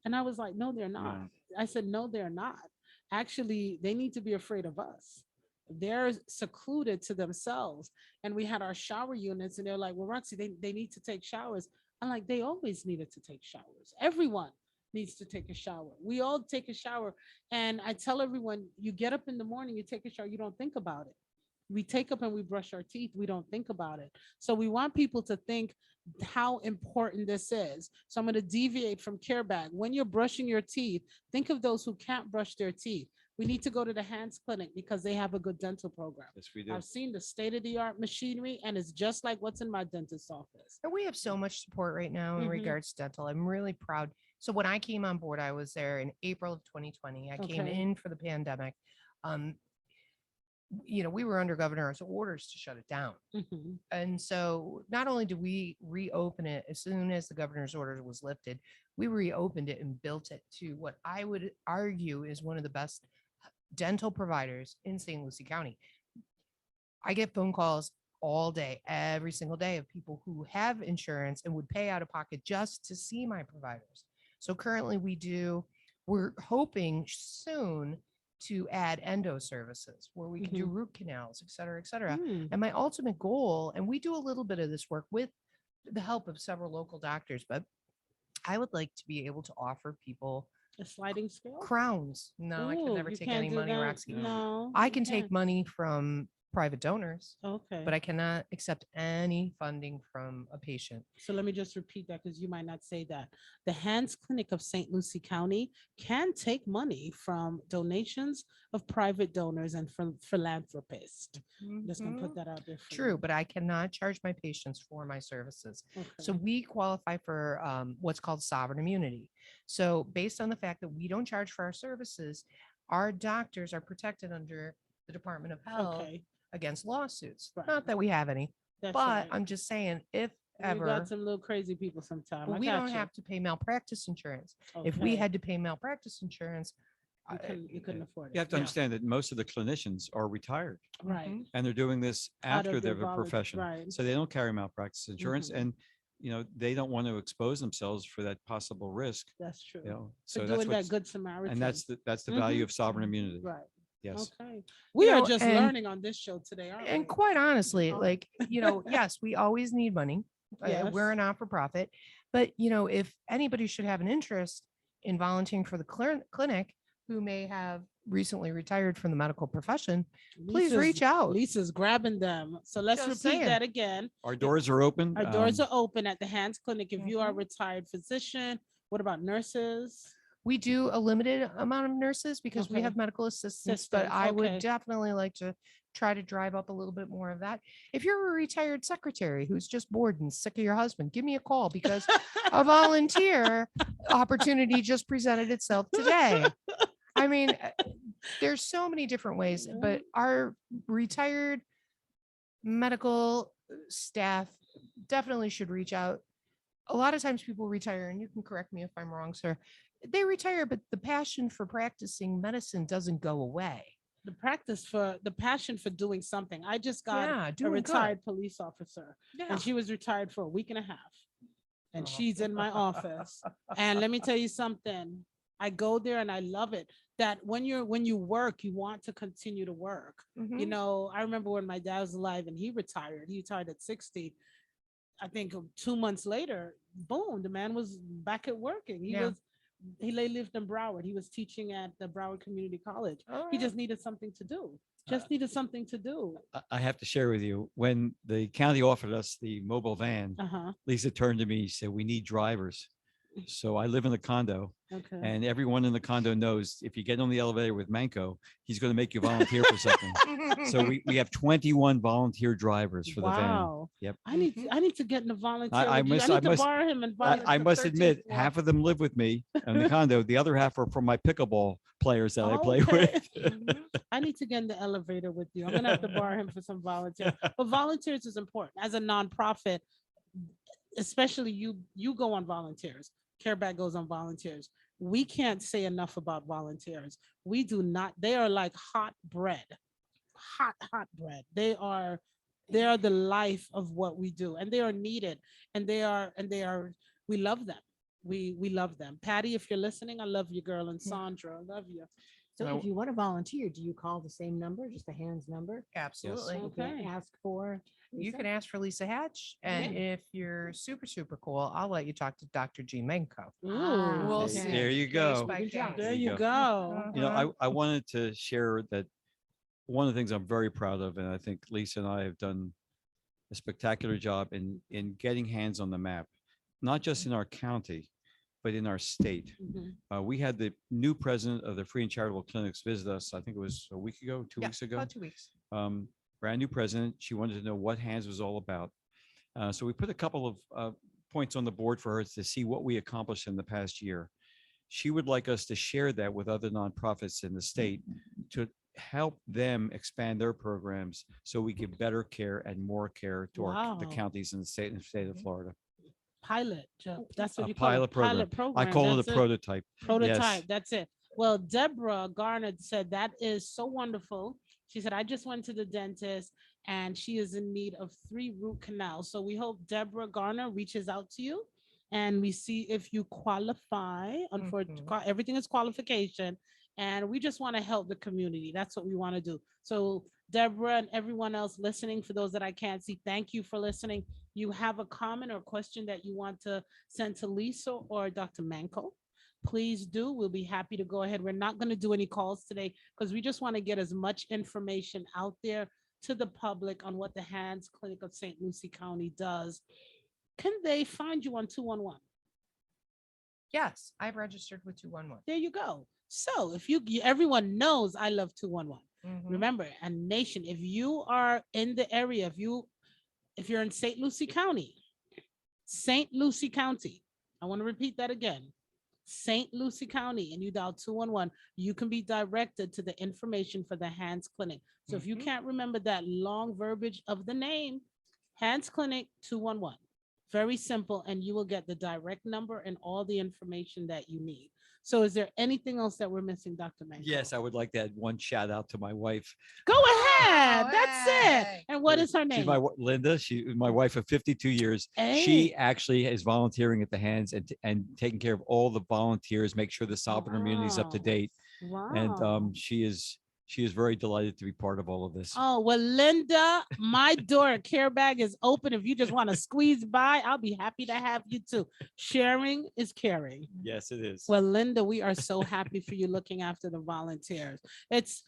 And I was like, no, they're not. Yeah. I said, no, they're not. Actually, they need to be afraid of us. They're secluded to themselves. And we had our shower units, and they're like, well, Roxy, they need to take showers. I'm like, they always needed to take showers. Everyone needs to take a shower. We all take a shower. And I tell everyone, you get up in the morning, you take a shower, you don't think about it. We take up and we brush our teeth. We don't think about it. So we want people to think how important this is. So I'm going to deviate from care bag. When you're brushing your teeth, think of those who can't brush their teeth. We need to go to the hands clinic because they have a good dental program. Yes, we do. I've seen the state-of-the-art machinery, and it's just like what's in my dentist's office. And we have so much support right now in Mhm. regards to dental. I'm really proud. So when I came on board, I was there in April of 2020. I came Okay. in for the pandemic. We were under governor's orders to shut it down. Mhm. And so not only did we reopen it as soon as the governor's order was lifted, we reopened it and built it to what I would argue is one of the best dental providers in St. Lucie County. I get phone calls all day, every single day, of people who have insurance and would pay out of pocket just to see my providers. So currently we're hoping soon to add endo services where we can do root canals, et cetera, et cetera. Mm. And my ultimate goal, and we do a little bit of this work with the help of several local doctors, but I would like to be able to offer people A sliding scale? crowns. No, I can Ooh, never you take can't any do money, that? Roxy. No, I you can take can't. money from private donors, Okay. but I cannot accept any funding from a patient. So let me just repeat that because you might not say that. The Hands Clinic of St. Lucie County can take money from donations of private donors and from philanthropists. Just gonna put that out there. For True, you. but I cannot charge my patients for my services. Okay. So we qualify for what's called sovereign immunity. So based on the fact that we don't charge for our services, our doctors are protected under the Department of Health Okay. against lawsuits. Right. Not that we have any, That's but right. I'm just saying if We ever, got some little crazy people sometimes. but we don't have to pay malpractice insurance. If we Okay. had to pay malpractice insurance, You couldn't afford it. You have to understand that most of the clinicians are retired Right. and they're doing this Out of after their their profession. right. So they don't carry malpractice insurance Mhm. and, they don't want to expose themselves for that possible risk. That's true. So For that's doing that what's, good Samaritan. and that's the value Mhm. of sovereign immunity. Right. Yes. Okay. We are know, just and- learning on this show today, aren't and we? quite honestly, Oh. like, yes, we always need money. We're a Yes. not-for-profit, but if anybody should have an interest in volunteering for the clinic who may have recently retired from the medical profession, please Lisa's- reach out. Lisa's grabbing them. So let's Just repeat saying. that again. Our doors are open. Our doors are open at the Hands Clinic. If you are a Mhm. retired physician, what about nurses? We do a limited amount of nurses because we Okay. have medical assistants, but Assistants, I would okay. definitely like to try to drive up a little bit more of that. If you're a retired secretary who's just bored and sick of your husband, give me a call because a volunteer opportunity just presented itself today. I mean, there's so many different ways, but our retired medical staff definitely should reach out. A lot of times people retire, and you can correct me if I'm wrong, sir. They retire, but the passion for practicing medicine doesn't go away. The passion for doing something. I just got Yeah, a doing good. retired police officer, Yeah. and she was retired for a week and a half. And Oh. she's in my office. And let me tell you something. I go there and I love it. That when you work, you want to continue to work. Mhm. I remember when my dad was alive and he retired. He retired at 60. I think 2 months later, boom, the man was back at working. Yeah. He lived in Broward. He was teaching at the Broward Community College. Oh, He yeah. just needed something to do. Just needed something to do. I have to share with you, when the county offered us the mobile van, Uh-huh. Lisa turned to me, and said, we need drivers. So I live in a condo Okay. and everyone in the condo knows if you get on the elevator with Manco, he's going to make you volunteer for something. So we have 21 volunteer drivers for the van. Wow. Yep. I need to get in the volunteer. I with you. must- I I need to must- borrow him and I must admit, half of them live with me in the condo. The other half are from my pickleball players that I play with. I need to get in the elevator with you. I'm gonna have to borrow him for some volunteers. But volunteers is important as a nonprofit, especially you go on volunteers. CareBag goes on volunteers. We can't say enough about volunteers. We do not. They are like hot bread, hot bread. They are the life of what we do, and they are needed, and they are. We love them. We love them. Patty, if you're listening, I love you, girl, and Sandra, I love you. So if you want to volunteer, do you call the same number, just the hands number? Absolutely. You can Okay. ask for. You Lisa? can ask for Lisa Hatch. And if you're super, super cool, I'll let you talk to Dr. G. Menko. Ooh, We'll okay. see. There you Case go. by Good job. case. There you go. I wanted to share that one of the things I'm very proud of, and I think Lisa and I have done a spectacular job in getting hands on the map, not just in our county, but in our state. We had the new president of the Free and Charitable Clinics visit us. I think it was a week ago, 2 weeks ago. About 2 weeks. Brand new president. She wanted to know what hands was all about. So we put a couple of points on the board for her to see what we accomplished in the past year. She would like us to share that with other nonprofits in the state to help them expand their programs so we give better care and more care to the counties in the state of Florida. Pilot. That's what A you call pilot it. program. Pilot program. I call That's it a prototype. Prototype. Yes. That's it. Well, Deborah Garner said that is so wonderful. She said, I just went to the dentist and she is in need of 3 root canals. So we hope Deborah Garner reaches out to you and we see if you qualify. Unfortunately, everything is qualification. And we just want to help the community. That's what we want to do. So Deborah and everyone else listening, for those that I can't see, thank you for listening. You have a comment or question that you want to send to Lisa or Dr. Manko, please do. We'll be happy to go ahead. We're not going to do any calls today because we just want to get as much information out there to the public on what the Hands Clinic of St. Lucie County does. Can they find you on 211? Yes, I've registered with 211. There you go. So if everyone knows I love 211. Remember, and nation, if you are in the area, if you're in St. Lucie County, I want to repeat that again. St. Lucie County, and you dial 211, you can be directed to the information for the Hands Clinic. So if you can't remember that long verbiage of the name, Hands Clinic 211, very simple, and you will get the direct number and all the information that you need. So is there anything else that we're missing, Dr. Manko? Yes, I would like to add one shout out to my wife. Go ahead. That's hey. it. And what is her name? She's Linda. She's my wife of 52 years. Hey. She actually is volunteering at the Hands and taking care of all the volunteers, make sure the Salvator immunity is up to date. Wow. And she is very delighted to be part of all of this. Oh, well, Linda, my door at Care Bag is open. If you just want to squeeze by, I'll be happy to have you too. Sharing is caring. Yes, it is. Well, Linda, we are so happy for you looking after the volunteers. It's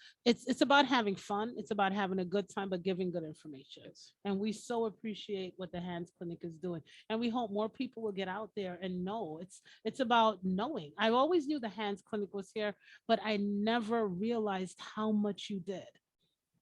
about having fun. It's about having a good time, but giving good information. And we so appreciate what the Hands Clinic is doing. And we hope more people will get out there and know. It's about knowing. I always knew the Hands Clinic was here, but I never realized how much you did.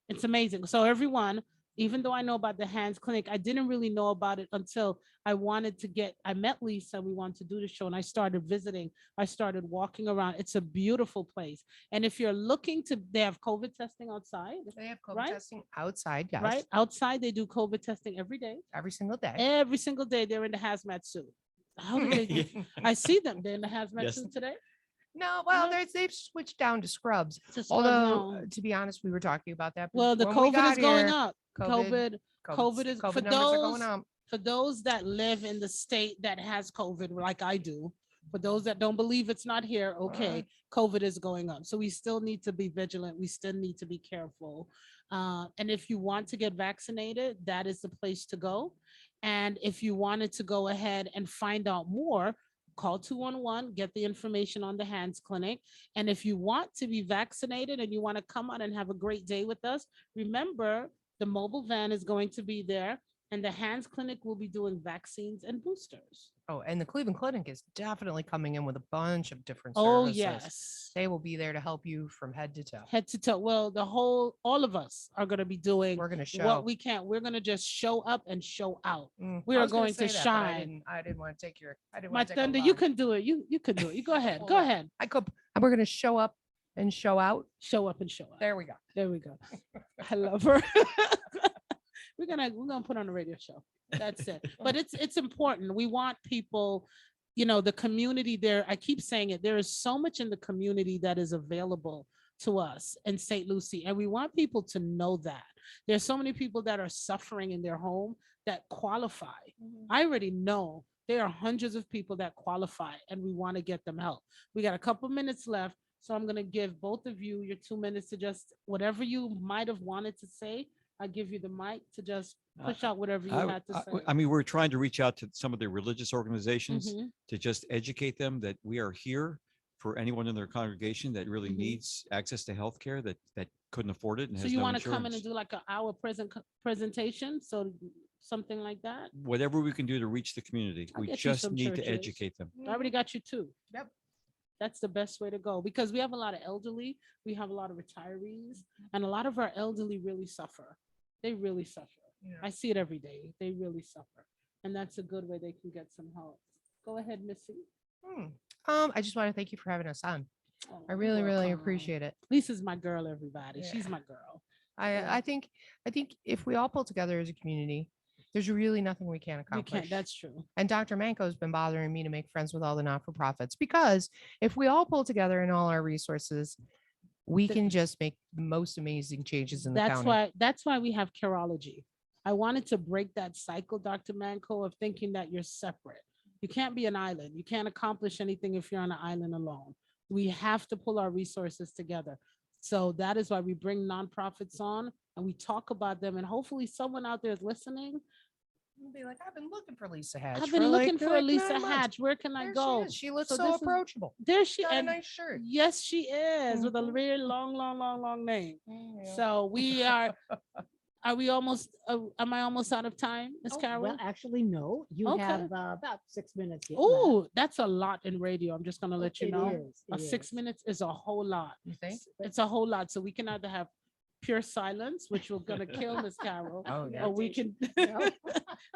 It's amazing. So everyone, even though I know about the Hands Clinic, I didn't really know about it until I met Lisa. We wanted to do the show and I started visiting. I started walking around. It's a beautiful place. And if you're looking they have COVID testing outside. They have COVID testing outside, yes. Right? Outside, they do COVID testing every day. Every single day. Every single day, they're in the hazmat suit. How do they I see them. They're in the hazmat suit today. No, well, they've switched down to scrubs. Although, to be honest, we were talking about that. Well, the COVID is going up. COVID is COVID for numbers are going up. For those that live in the state that has COVID, like I do. For those that don't believe it's not here, okay, COVID is going up. So we still need to be vigilant. We still need to be careful. And if you want to get vaccinated, that is the place to go. And if you wanted to go ahead and find out more, call 211, get the information on the Hands Clinic. And if you want to be vaccinated and you want to come out and have a great day with us, remember the mobile van is going to be there and the Hands Clinic will be doing vaccines and boosters. Oh, and the Cleveland Clinic is definitely coming in with a bunch of different services. Oh, yes. They will be there to help you from head to toe. Head to toe. Well, all of us are going to be doing We're going to show what we can. We're going to just show up and show out. We I are was gonna going to say that, but shine. I didn't want to take your, My thunder, you can do it. You can do it. You go ahead. Go ahead. We're going to show up and show out. Show up and show out. There we go. There we go. I love her. We're gonna put on a radio show. That's it. But it's important. We want people, the community there. I keep saying it. There is so much in the community that is available to us in St. Lucie, and we want people to know that. There's so many people that are suffering in their home that qualify. I already know there are hundreds of people that qualify, and we want to get them help. We got a couple minutes left, so I'm gonna give both of you your 2 minutes to just whatever you might have wanted to say. I give you the mic to just push out whatever you had to say. I mean, we're trying to reach out to some of the religious organizations to just educate them that we are here for anyone in their congregation that really needs access to healthcare, that couldn't afford it and So has you no want to come in insurance. and do like an hour presentation? So something like that? Whatever we can do to reach the community, I'll we get you just some need to churches. educate them. I already got you two. Yep. That's the best way to go because we have a lot of elderly, we have a lot of retirees, and a lot of our elderly really suffer. They really suffer. Yeah. I see it every day. They really suffer. And that's a good way they can get some help. Go ahead, Missy. I just want to thank you for having us on. Oh, I really, you're really welcome. appreciate it. Lisa's my girl, everybody. She's Yeah. my girl. I think if we all pull together as a community, there's really nothing we can't We accomplish. can't, that's true. And Dr. Manco has been bothering me to make friends with all the not-for-profits because if we all pull together in all our resources, we can just make the most amazing changes in the county. That's why we have Careology. I wanted to break that cycle, Dr. Manco, of thinking that you're separate. You can't be an island. You can't accomplish anything if you're on an island alone. We have to pull our resources together. So that is why we bring nonprofits on and we talk about them. And hopefully someone out there is listening. You'll be like, I've been looking for Lisa Hatch. I've been looking for like Lisa 9 months. Hatch. Where can I There go? She is. She looks So so this is- approachable. There she Got a and nice shirt. yes, she is with a Mhm. very long name. Yeah. So we are we almost, am I almost out of time, Miss Carol? Well, actually, no, you Okay. have about 6 minutes. yet Oh, left. that's a lot in radio. I'm just gonna let you It know. is, A it 6 is. minutes is a whole lot. You think? It's a whole lot. So we can either have pure silence, which will gonna kill Miss Carol, Oh, yeah. or we can,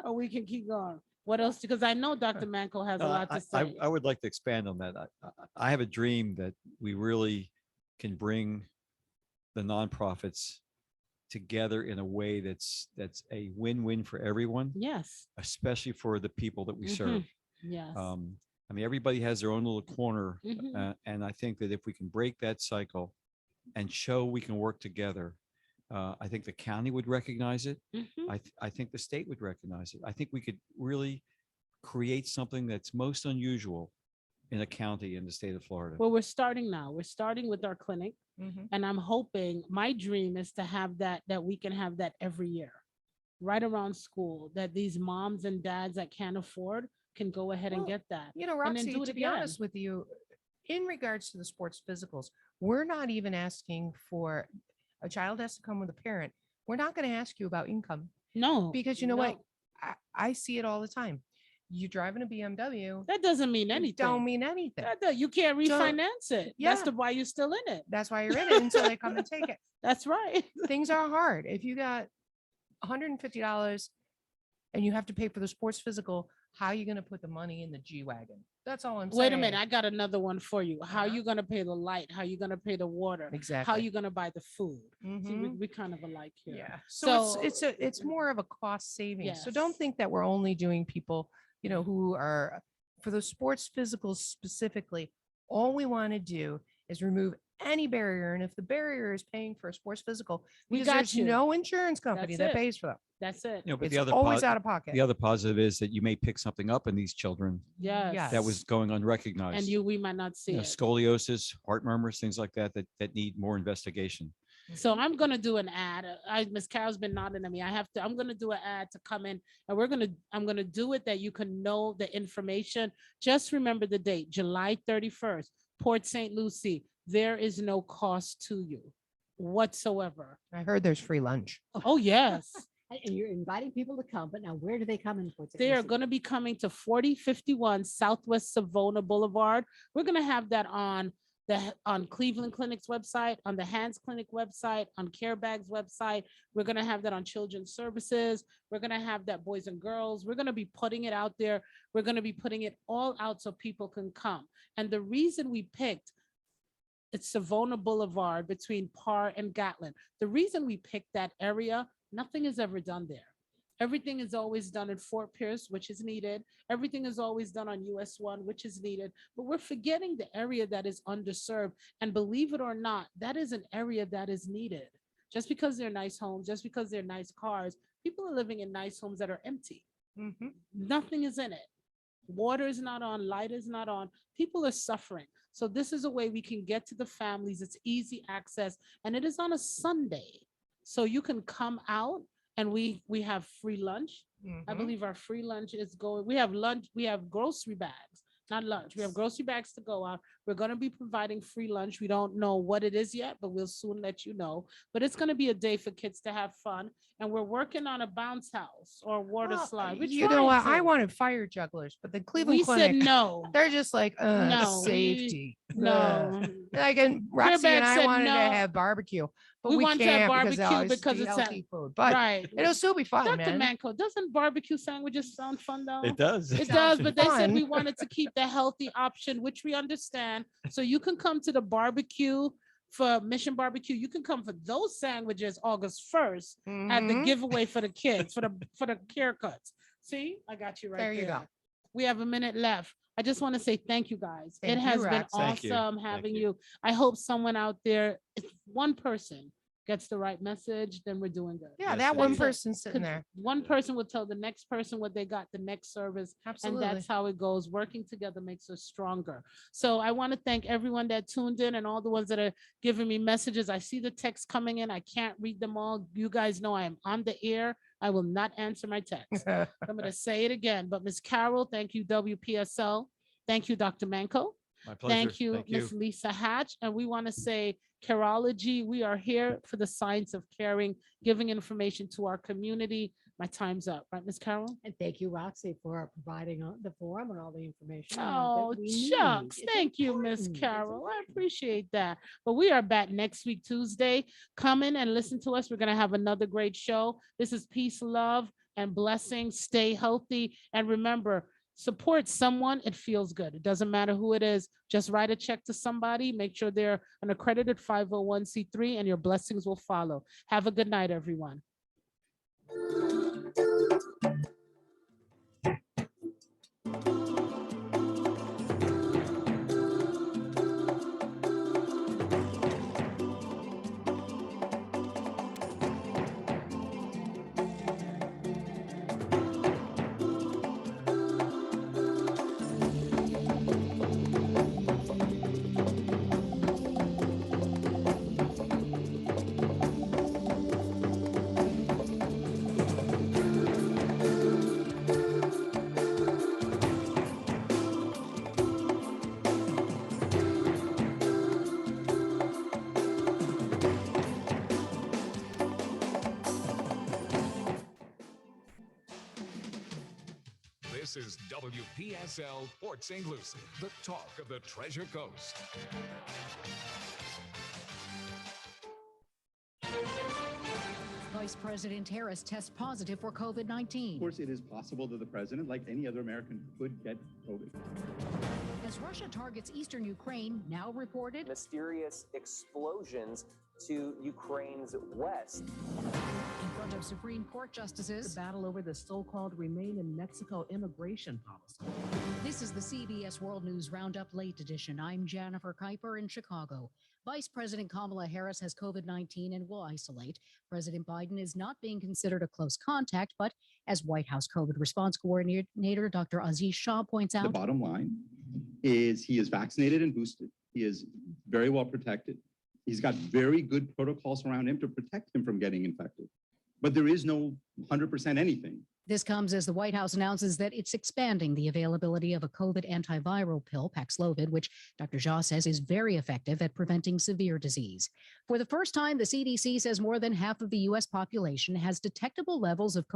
or we can keep going. What else? Because I know Dr. Manco has a No, lot to say. I would like to expand on that. I have a dream that we really can bring the nonprofits together in a way that's a win-win for everyone, Yes. especially for the people that we Mhm. serve. Yes. I mean, everybody has their own little corner, Mhm. and I think that if we can break that cycle and show we can work together, I think the county would recognize it. Mhm. I think the state would recognize it. I think we could really create something that's most unusual in a county in the state of Florida. Well, we're starting now. We're starting with our clinic. Mhm. And I'm hoping, my dream is to have that we can have that every year, right around school, that these moms and dads that can't afford can go ahead and Well, get that. You know, and then Roxy, do it to be again. honest with you, in regards to the sports physicals, we're not even asking for a child has to come with a parent. We're not going to ask you about income No. because you know what? no. I see it all the time. You driving a BMW. That doesn't mean it anything. Don't mean anything. You can't So, refinance it. yeah. That's why you're still in it. That's why you're in it until they come and take it. That's right. Things are hard. If you got $150 and you have to pay for the sports physical, how are you going to put the money in the G-Wagon? That's all I'm saying. Wait a minute. I got another one for you. How Uh-huh. you going to pay the light? How you going to pay the water? Exactly. How you going to buy the food? See, Mhm. we kind of alike here. Yeah. So it's more of a cost savings. So don't Yes. think that we're only doing people, you know, who are for the sports physicals specifically. All we want to do is remove any barrier. And if the barrier is paying for a sports physical, We because got there's you. no insurance company That's that it. pays for them. That's it. You know, but It's the other always out of pocket. the other positive is that you may pick something up in these children Yes. that was going unrecognized. And we might not see You know, it. scoliosis, heart murmurs, things like that that need more investigation. So I'm gonna do an ad. Miss Carol's been nodding at me. I'm gonna do an ad to come in, and I'm gonna do it that you can know the information. Just remember the date, July 31st, Port St. Lucie. There is no cost to you whatsoever. I heard there's free lunch. Oh, yes. And you're inviting people to come, but now where do they come in? Port St. They are Lucie? going to be coming to 4051 Southwest Savona Boulevard. We're going to have that on Cleveland Clinic's website, on the Hands Clinic website, on CareBag's website. We're going to have that on Children's Services. We're going to have that Boys and Girls. We're going to be putting it out there. We're going to be putting it all out so people can come. And the reason we picked it's Savona Boulevard between Parr and Gatlin. The reason we picked that area, nothing is ever done there. Everything is always done at Fort Pierce, which is needed. Everything is always done on US 1, which is needed. But we're forgetting the area that is underserved. And believe it or not, that is an area that is needed. Just because they're nice homes, just because they're nice cars, people are living in nice homes that are empty. Nothing is in it. Water is not on, light is not on. People are suffering. So this is a way we can get to the families. It's easy access, and it is on a Sunday. So you can come out, and we have free lunch. I believe our free lunch is going. We have lunch. We have grocery bags. not lunch. We have grocery bags to go out. We're going to be providing free lunch. We don't know what it is yet, but we'll soon let you know. But it's going to be a day for kids to have fun. And we're working on a bounce house or water Well, slide. We're you know what? trying I to. wanted fire jugglers, but the Cleveland We Clinic, said no. they're just like, No, safety. No. Like, and Roxy Bag and I said wanted to no. have barbecue, but We we want to have can't barbecue because because it's it's healthy food. But right. it'll still be fun, Dr. man. Manco, doesn't barbecue sandwiches sound fun though? It does. It does, but they said fun. we wanted to keep the healthy option, which we understand. So you can come to the barbecue for Mission Barbecue. You can come for those sandwiches August 1st at the Mhm. giveaway for the kids, for the care cuts. See, I got you right there. There you go. We have a minute left. I just want to say thank you guys. Thank It you, has been Roxy. Thank you. awesome Thank having you. you. I hope someone out there, if one person gets the right message, then we're doing good. Yeah, Yes, that it one is. person sitting there. One person will tell the next person what they got the next service. Absolutely. And that's how it goes. Working together makes us stronger. So I want to thank everyone that tuned in and all the ones that are giving me messages. I see the texts coming in. I can't read them all. You guys know I am on the air. I will not answer my text. I'm going to say it again. But Ms. Carol, thank you, WPSL. Thank you, Dr. Manco. My pleasure. Thank you, Ms. Lisa Hatch. And we want to say, Careology, we are here for the science of caring, giving information to our community. My time's up, right, Ms. Carol? And thank you, Roxy, for providing the forum and all the information. Oh, that we need. shucks. It's Thank you, Miss important. It's Carol. I important. appreciate that. But we are back next week, Tuesday. Come in and listen to us. We're going to have another great show. This is Peace, Love, and Blessings. Stay healthy. And remember, support someone. It feels good. It doesn't matter who it is. Just write a check to somebody. Make sure they're an accredited 501c3 and your blessings will follow. Have a good night, everyone. This is WPSL Port St. Lucie, the talk of the Treasure Coast. Vice President Harris tests positive for COVID-19. Of course, it is possible that the president, like any other American, could get COVID. As Russia targets eastern Ukraine, now reported mysterious explosions to Ukraine's west. In front of Supreme Court justices, The battle over the so-called Remain in Mexico immigration policy. This is the CBS World News Roundup Late Edition. I'm Jennifer Kuiper in Chicago. Vice President Kamala Harris has COVID-19 and will isolate. President Biden is not being considered a close contact, but as White House COVID response coordinator Dr. Aziz Shah points out, The bottom line is he is vaccinated and boosted. He is very well protected. He's got very good protocols around him to protect him from getting infected. But there is no 100% anything. this comes as the White House announces that it's expanding the availability of a COVID antiviral pill, Paxlovid, which Dr. Shah says is very effective at preventing severe disease. For the first time, the CDC says more than half of the U.S. population has detectable levels of